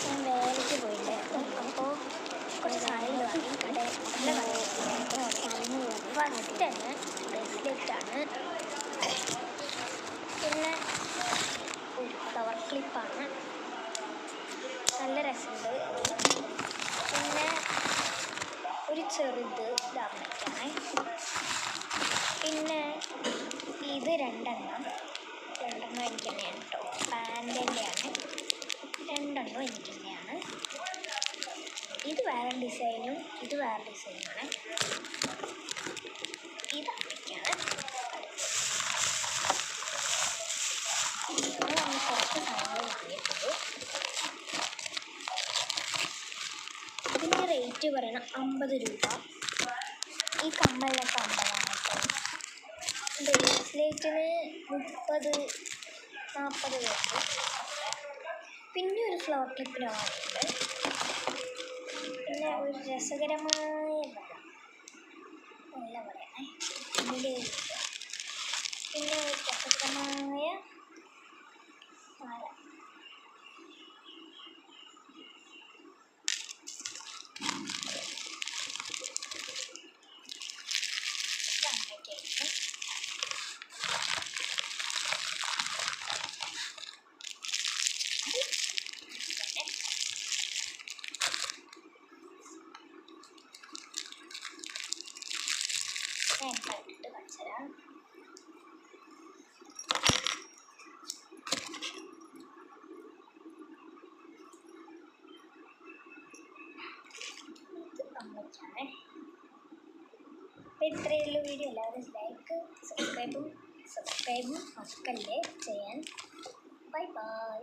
ഞാൻ വേലയ്ക്ക് പോയിട്ടുണ്ടായിരുന്നു. അപ്പോൾ കുറച്ച് സാധനങ്ങൾ വാങ്ങി നല്ല ഫസ്റ്റ് തന്നെ ബ്രേസ്ലെറ്റാണ്, പിന്നെ ഒരു ഫ്ലവർ ക്ലിപ്പാണ്, നല്ല രസമുണ്ട്. പിന്നെ ഒരു ചെറുത് ഇതാമറ്റാണ്. പിന്നെ ഇത് രണ്ടെണ്ണം എനിക്ക് തന്നെയാണ് കേട്ടോ, പാൻറ്റിൻ്റെയാണ്. രണ്ടെണ്ണം എനിക്ക് തന്നെയാണ്. ഇത് വേറെ ഡിസൈനും ഇത് വേറെ ഡിസൈനാണ്. ഇത് അമ്മയ്ക്കാണ്. നമ്മൾ കുറച്ച് സാധനങ്ങൾ വാങ്ങിയിട്ടുള്ളൂ. ഇതിൻ്റെ റേറ്റ് പറയണം 50 രൂപ. ഈ കമ്മലിനൊക്കെ 50 കേട്ടോ. ബ്രേസ്ലെറ്റിന് 30-40 രൂപ. പിന്നെ ഒരു ഫ്ലവർ ക്ലിപ്പിന് വാങ്ങിയിട്ടുണ്ട്. പിന്നെ ഒരു രസകരമായ നല്ല വളയാണ് ഇതിൻ്റെ. പിന്നെ ഒരു രസകരമായ മാല. ഞാൻ കണ്ടിട്ട് കാണിച്ചുതരാം. ഇത് അമ്മയ്ക്കാണ്. അപ്പോൾ ഇത്രയേ ഉള്ളൂ വീഡിയോ. എല്ലാവരും ലൈക്ക് സബ്സ്ക്രൈബും മറക്കല്ലേ ചെയ്യാൻ. Bye bye.